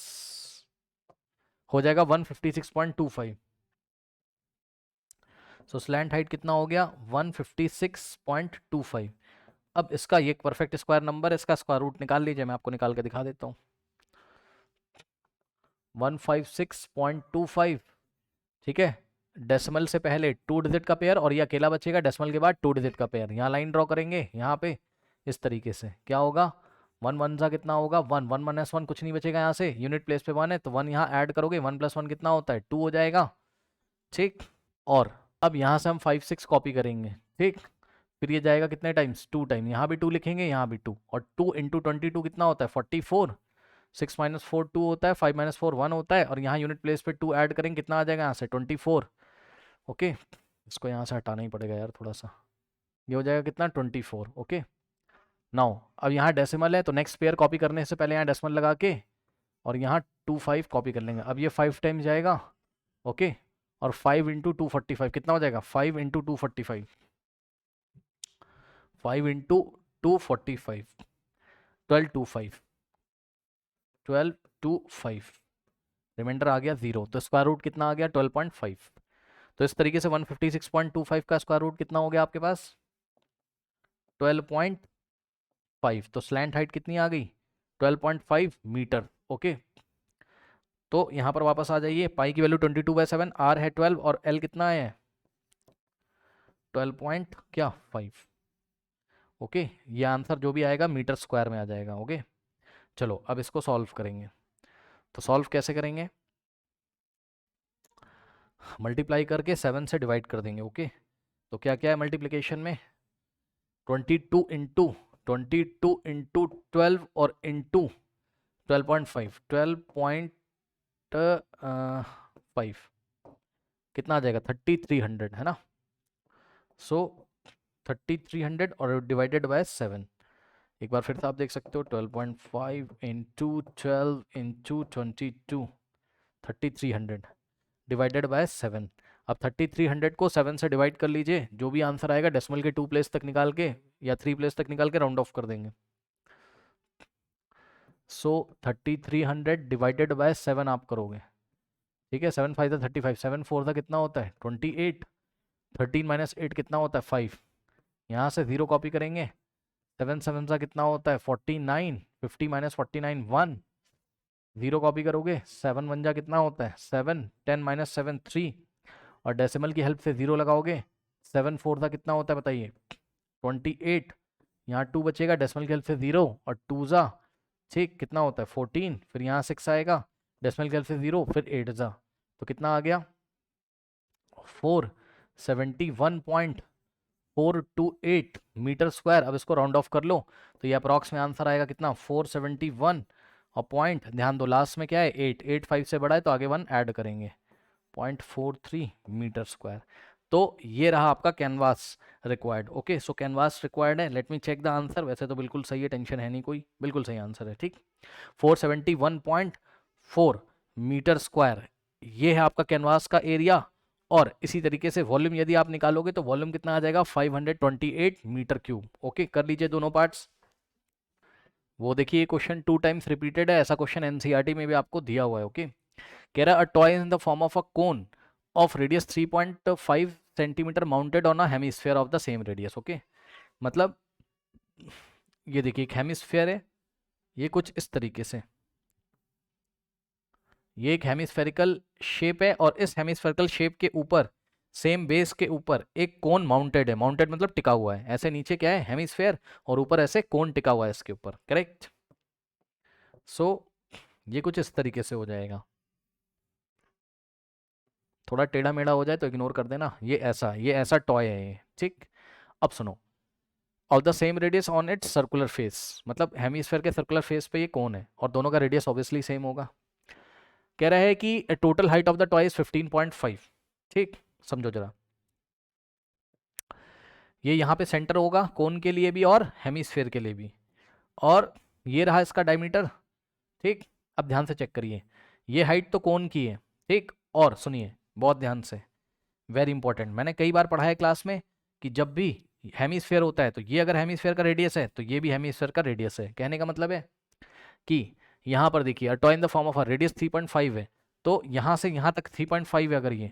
हो जाएगा 156.25। सो स्लैंट हाइट कितना हो गया 156.25। अब इसका ये परफेक्ट स्क्वायर नंबर है, इसका स्क्वायर रूट निकाल लीजिए, मैं आपको निकाल के दिखा देता हूँ। 156.25, ठीक है। डेसिमल से पहले 2 डिजिट का पेयर और ये अकेला बचेगा, डेसिमल के बाद 2 डिजिट का पेयर। यहाँ लाइन ड्रॉ करेंगे यहाँ पे इस तरीके से, क्या होगा 1 1 सा कितना होगा 1, 1 माइनस 1 कुछ नहीं बचेगा यहाँ से, यूनिट प्लेस पे 1 है तो 1 यहाँ ऐड करोगे, 1 + 1 कितना होता है 2 हो जाएगा, ठीक। और अब यहाँ से हम 5 6 कॉपी करेंगे, ठीक। फिर ये जाएगा कितने टाइम्स 2 टाइम, यहाँ भी 2 लिखेंगे यहाँ भी 2, और 2 इंटू 22 कितना होता है 44, 6 - 4 2 होता है, 5 - 4 1 होता है, और यहाँ यूनिट प्लेस पे 2 ऐड करेंगे कितना आ जाएगा यहाँ से 24, ओके। इसको यहाँ से हटाना ही पड़ेगा यार थोड़ा सा, ये हो जाएगा कितना 24, ओके। नाउ अब यहाँ डेसिमल है तो नेक्स्ट पेयर कॉपी करने से पहले यहाँ डेसिमल लगा के और यहाँ 25 कॉपी कर लेंगे। अब ये 5 टाइम्स जाएगा, ओके, और 5 इंटू 245 कितना हो जाएगा 5 इंटू 245, 5 इंटू 245, 1225, 1225, रिमाइंडर आ गया 0, तो स्क्वायर रूट कितना आ गया 12.5। तो इस तरीके से 156.25 का स्क्वायर रूट कितना हो गया आपके पास 12.5। तो स्लैंट हाइट कितनी आ गई 12.5 मीटर, ओके। तो यहाँ पर वापस आ जाइए, पाई की वैल्यू 22/7, आर है 12 और एल कितना है 12.5, ओके। ये आंसर जो भी आएगा मीटर स्क्वायर में आ जाएगा, ओके। चलो अब इसको सॉल्व करेंगे, तो सॉल्व कैसे करेंगे, मल्टीप्लाई करके 7 से डिवाइड कर देंगे, ओके। तो क्या क्या है मल्टीप्लिकेशन में 22 इंटू 12 और इंटू 12.5, 12.5 कितना आ जाएगा 3300, है ना। सो 3300 और डिवाइडेड बाय 7, एक बार फिर से आप देख सकते हो 12.5 इंटू 12 इंटू 22, 3300 डिवाइडेड बाय 7। अब 3300 को 7 से डिवाइड कर लीजिए, जो भी आंसर आएगा डेसिमल के 2 प्लेस तक निकाल के या 3 प्लेस तक निकाल के राउंड ऑफ कर देंगे। सो 3300 डिवाइडेड बाय 7 आप करोगे, ठीक है। 7 5 35, 7 4 कितना होता है 28, 13 - 8 कितना होता है 5, यहाँ से 0 कॉपी करेंगे, 7 7 सा कितना होता है 49, 50 - 49 1, 0 कॉपी करोगे 7 1 जा कितना होता है 7, 10 - 7 3, और डेसिमल की हेल्प से 0 लगाओगे 7 4 सा कितना होता है बताइए 28, यहाँ 2 बचेगा डेसिमल की हेल्प से 0 और 2 ज़ा, ठीक, कितना होता है 14, फिर यहाँ 6 आएगा डेसिमल की हेल्प से 0, फिर 8 ज़ा, तो कितना आ गया 471.428 मीटर स्क्वायर। अब इसको राउंड ऑफ कर लो तो ये अप्रॉक्स में आंसर आएगा कितना 471, और पॉइंट ध्यान दो लास्ट में क्या है 8, 8 5 से बड़ा है तो आगे 1 ऐड करेंगे 0.43 मीटर स्क्वायर। तो ये रहा आपका canvas required, okay. So canvas required है, let me check the answer, वैसे तो बिल्कुल सही है, टेंशन है नहीं कोई, बिल्कुल सही आंसर है, ठीक। 471.4 मीटर स्क्वायर ये है आपका कैनवास का एरिया, और इसी तरीके से वॉल्यूम यदि आप निकालोगे तो वॉल्यूम कितना आ जाएगा 528 मीटर क्यूब। ओके, कर लीजिए दोनों पार्ट्स। वो देखिए क्वेश्चन 2 टाइम्स रिपीटेड है, ऐसा क्वेश्चन एनसीईआरटी में भी आपको दिया हुआ है। ओके, कह रहा है a toy in the form of a cone of radius 3.5 centimetre mounted on a hemisphere of the same radius. Okay, मतलब ये देखिए एक हेमिस्फेयर है, ये कुछ इस तरीके से, ये एक हेमिस्फेरिकल शेप है, और इस हेमिस्फेरिकल शेप के ऊपर सेम बेस के ऊपर एक कोन माउंटेड है। माउंटेड मतलब टिका हुआ है, ऐसे नीचे क्या है हेमिस्फेयर, और ऊपर ऐसे कोन टिका हुआ है इसके ऊपर। करेक्ट। सो ये कुछ इस तरीके से हो जाएगा, थोड़ा टेढ़ा मेढ़ा हो जाए तो इग्नोर कर देना। ये ऐसा टॉय है ये। ठीक, अब सुनो, of the same radius on it's circular face, मतलब हेमिस्फेयर के सर्कुलर फेस पे ये कौन है, और दोनों का रेडियस ऑब्वियसली सेम होगा। कह रहा है कि total height of the toy is 15.5। ठीक, समझो जरा, ये यहाँ पे सेंटर होगा कोन के लिए भी और हेमिस्फेयर के लिए भी, और ये रहा इसका डायमीटर। ठीक, अब ध्यान से चेक करिए, ये हाइट तो कोन की है। ठीक, और सुनिए बहुत ध्यान से, वेरी इंपॉर्टेंट, मैंने कई बार पढ़ा है क्लास में कि जब भी हेमिस्फेयर होता है तो ये अगर हेमिस्फेयर का रेडियस है तो ये भी हेमिस्फेयर का रेडियस है। कहने का मतलब है कि यहाँ पर देखिए toy in the form of a radius 3.5 है, तो यहाँ से यहाँ तक 3.5 है अगर ये।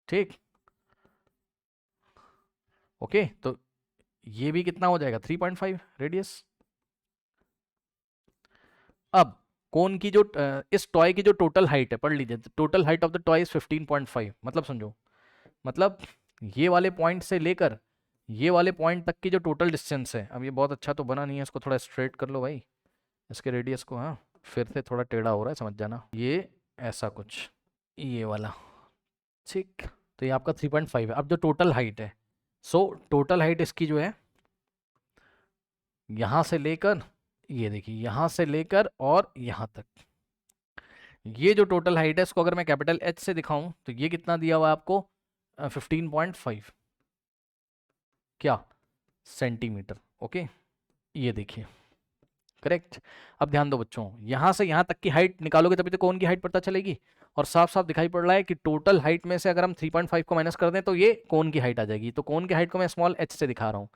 ठीक, ओके, तो ये भी कितना हो जाएगा 3.5 रेडियस। अब कोन की जो इस टॉय की जो टोटल हाइट है, पढ़ लीजिए, total height of the toy is 15.5। मतलब समझो, मतलब ये वाले पॉइंट से लेकर ये वाले पॉइंट तक की जो टोटल डिस्टेंस है, अब ये बहुत अच्छा तो बना नहीं है, इसको थोड़ा स्ट्रेट कर लो भाई, इसके रेडियस को। हाँ, फिर से थोड़ा टेढ़ा हो रहा है, समझ जाना। ये ऐसा कुछ, ये वाला। ठीक, तो ये आपका 3.5 है। अब जो टोटल हाइट है, सो टोटल हाइट इसकी जो है यहाँ से लेकर, ये देखिए यहाँ से लेकर और यहाँ तक, ये जो टोटल हाइट है इसको अगर मैं कैपिटल एच से दिखाऊं तो ये कितना दिया हुआ है आपको 15.5 क्या सेंटीमीटर। ओके, ये देखिए, करेक्ट। अब ध्यान दो बच्चों, यहाँ से यहाँ तक की हाइट निकालोगे तभी तो कौन की हाइट पता चलेगी, और साफ साफ दिखाई पड़ रहा है कि टोटल हाइट में से अगर हम 3.5 को माइनस कर दें तो ये कौन की हाइट आ जाएगी। तो कौन की हाइट को मैं स्मॉल एच से दिखा रहा हूँ,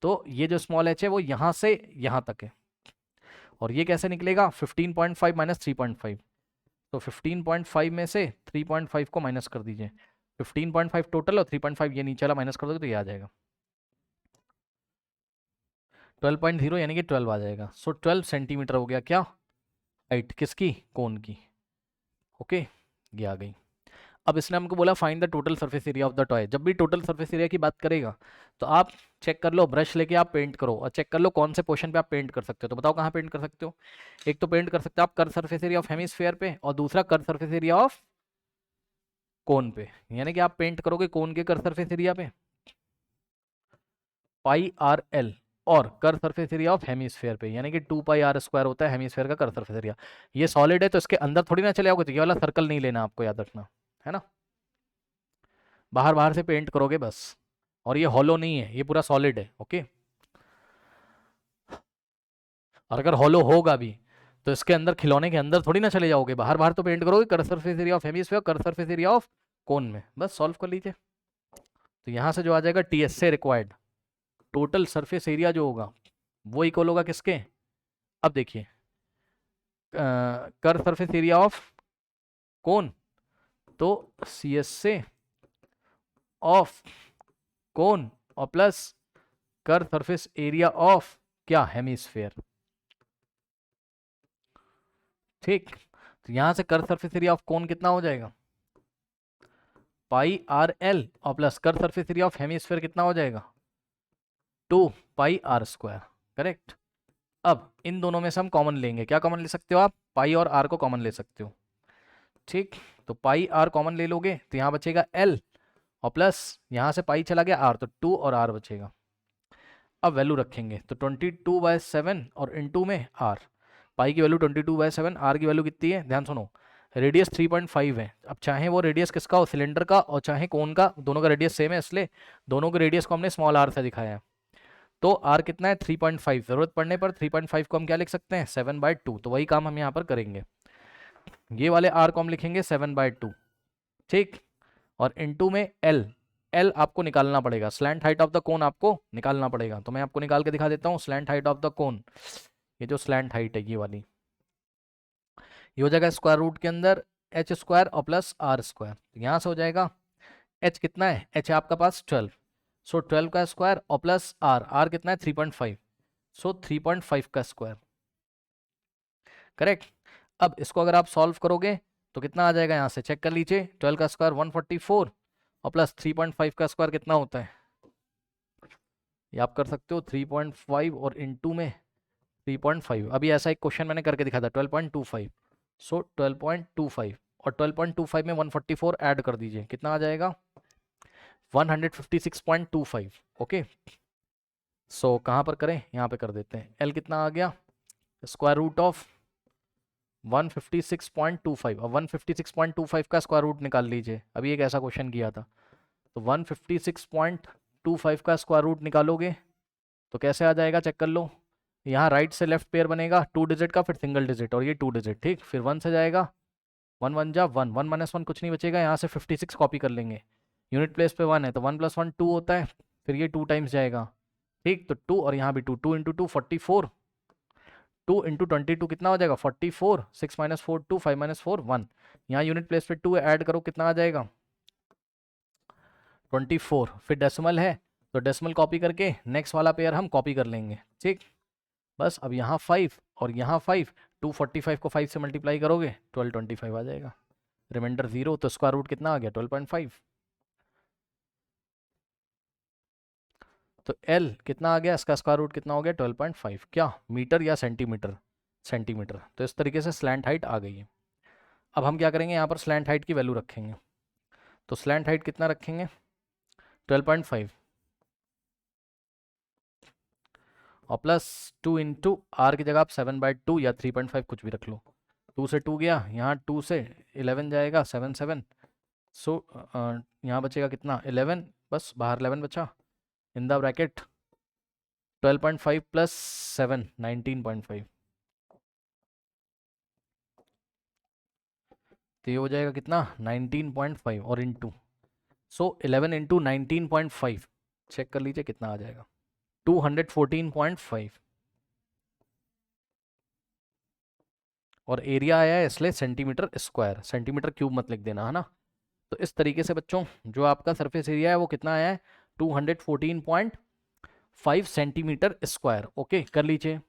तो ये जो स्मॉल एच है वो यहाँ से यहाँ तक है, और ये कैसे निकलेगा 15.5 माइनस 3.5, तो 15.5 में से 3.5 को माइनस कर दीजिए, 15.5 टोटल और 3.5 ये नीचे वाला माइनस कर दोगे तो ये आ जाएगा 12.0, यानी कि 12 आ जाएगा। सो 12 सेंटीमीटर हो गया क्या हाइट किसकी, कोन की। ओके, ये आ गई। अब इसने हमको बोला find the total surface area of the toy. जब भी टोटल सरफेस एरिया की बात करेगा तो आप चेक कर लो, ब्रश लेके आप पेंट करो और चेक कर लो कौन से पोर्शन पे आप पेंट कर सकते हो। तो बताओ कहाँ पेंट कर सकते हो। एक तो पेंट कर सकते हो आप curve surface area of hemisphere पे, और दूसरा curve surface area of cone पे, यानी कि आप पेंट करोगे कोन के कर्व सरफेस एरिया पे पाई आर एल, और curve surface area of hemisphere पे यानी कि 2 पाई आर स्क्वायर होता है हेमिस्फेयर का कर्व सरफेस एरिया। ये सॉलिड है तो इसके अंदर थोड़ी ना चले आओगे, तो ये वाला सर्कल नहीं लेना, आपको याद रखना है ना, बाहर बाहर से पेंट करोगे बस। और ये हॉलो नहीं है, ये पूरा सॉलिड है। ओके, और अगर हॉलो होगा भी तो इसके अंदर खिलौने के अंदर थोड़ी ना चले जाओगे, बाहर बाहर तो पेंट करोगे curve surface area of hemisphere curve surface area of cone में, बस सॉल्व कर लीजिए। तो यहां से जो आ जाएगा टी एस से रिक्वायर्ड टोटल सरफेस एरिया जो होगा वो इक्वल होगा किसके। अब देखिए curve surface area of cone, तो सी एस से ऑफ कोन और plus curve surface area of क्या हेमिस्फेयर। ठीक, तो यहां से curve surface area of cone कितना हो जाएगा पाई आर एल, और plus curve surface area of hemisphere कितना हो जाएगा 2 पाई आर स्क्वायर। करेक्ट। अब इन दोनों में से हम कॉमन लेंगे, क्या कॉमन ले सकते हो आप, पाई और आर को कॉमन ले सकते हो। ठीक, तो पाई आर कॉमन ले लोगे तो यहाँ बचेगा एल, और प्लस यहाँ से पाई चला गया आर, तो 2 और आर बचेगा। अब वैल्यू रखेंगे तो 22/7 और इनटू में आर, पाई की वैल्यू 22/7, आर की वैल्यू कितनी है, ध्यान सुनो, रेडियस 3.5 है। अब चाहे वो रेडियस किसका हो, सिलेंडर का और चाहे कोन का, दोनों का रेडियस सेम है, इसलिए दोनों के रेडियस को हमने स्मॉल आर से दिखाया है। तो आर कितना है 3.5, जरूरत पड़ने पर 3.5 को हम क्या लिख सकते हैं 7/2, तो वही काम हम यहाँ पर करेंगे। ये वाले आर को हम लिखेंगे 7/2, ठीक। और इनटू में एल, एल आपको निकालना पड़ेगा, स्लैंट हाइट ऑफ द कोन आपको निकालना पड़ेगा। तो मैं आपको निकाल के दिखा देता हूँ स्लैंट हाइट ऑफ द कोन। ये जो स्लैंट हाइट है ये वाली, ये हो जाएगा स्क्वायर रूट के अंदर एच स्क्वायर और प्लस आर स्क्वायर। यहाँ से हो जाएगा एच कितना है, एच है आपका पास 12, सो 12 का स्क्वायर और प्लस आर, आर कितना है 3.5, सो 3.5 का स्क्वायर, करेक्ट। अब इसको अगर आप सॉल्व करोगे तो कितना आ जाएगा, यहाँ से चेक कर लीजिए, 12 का स्क्वायर 144 और प्लस 3.5 का स्क्वायर कितना होता है, ये आप कर सकते हो 3.5 और इनटू में 3.5। अभी ऐसा एक क्वेश्चन मैंने करके दिखा था 12.25, सो 12.25 और 12.25 में 144 ऐड कर दीजिए, कितना आ जाएगा 156.25। ओके, सो कहाँ पर करें, यहाँ पे कर देते हैं। एल कितना आ गया, स्क्वायर रूट ऑफ 156.25 और 156.25 का स्क्वायर रूट निकाल लीजिए। अभी एक ऐसा क्वेश्चन किया था, तो 156.25 का स्क्वायर रूट निकालोगे तो कैसे आ जाएगा, चेक कर लो। यहाँ राइट से लेफ्ट पेयर बनेगा 2 डिजिट का, फिर सिंगल डिजिट और ये 2 डिजिट, ठीक। फिर 1 से जाएगा, 1 1 जा 1, 1 माइनस 1 कुछ नहीं बचेगा। यहाँ से 56 कॉपी कर लेंगे, यूनिट प्लेस पे 1 है तो 1 + 1 2 होता है, फिर ये 2 टाइम्स जाएगा, ठीक। तो 2 और यहाँ भी 2, 2 × 2 44, 2 × 22 कितना हो जाएगा 44, 6 - 4 2, 5 - 4 1। यहाँ यूनिट प्लेस पे 2 ऐड करो, कितना आ जाएगा 24। फिर डेसिमल है तो डेसिमल कॉपी करके नेक्स्ट वाला पेयर हम कॉपी कर लेंगे, ठीक। बस अब यहाँ 5 और यहाँ 5, 245 को 5 से मल्टीप्लाई करोगे 1225 आ जाएगा, रिमाइंडर 0। तो स्क्वायर रूट कितना आ गया 12.5। तो एल कितना आ गया, इसका स्क्वायर रूट कितना हो गया 12.5, क्या मीटर या सेंटीमीटर, सेंटीमीटर। तो इस तरीके से स्लैंट हाइट आ गई है। अब हम क्या करेंगे, यहाँ पर स्लैंट हाइट की वैल्यू रखेंगे। तो स्लैंट हाइट कितना रखेंगे 12.5 और प्लस 2 × आर की जगह आप 7/2 या 3.5 कुछ भी रख लो। 2 से 2 गया, यहाँ 2 से 11 जाएगा 7 7, सो यहाँ बचेगा कितना 11, बस बाहर 11 बचा, इन द ब्रैकेट 12.5 + 7 19.5। तो ये हो जाएगा कितना 19.5 और इनटू, सो 11 × 19.5 चेक कर लीजिए कितना आ जाएगा 214.5। और एरिया आया है इसलिए सेंटीमीटर स्क्वायर, सेंटीमीटर क्यूब मत लिख देना, है ना। तो इस तरीके से बच्चों जो आपका सरफेस एरिया है वो कितना आया है 214.5 सेंटीमीटर स्क्वायर। ओके, कर लीजिए।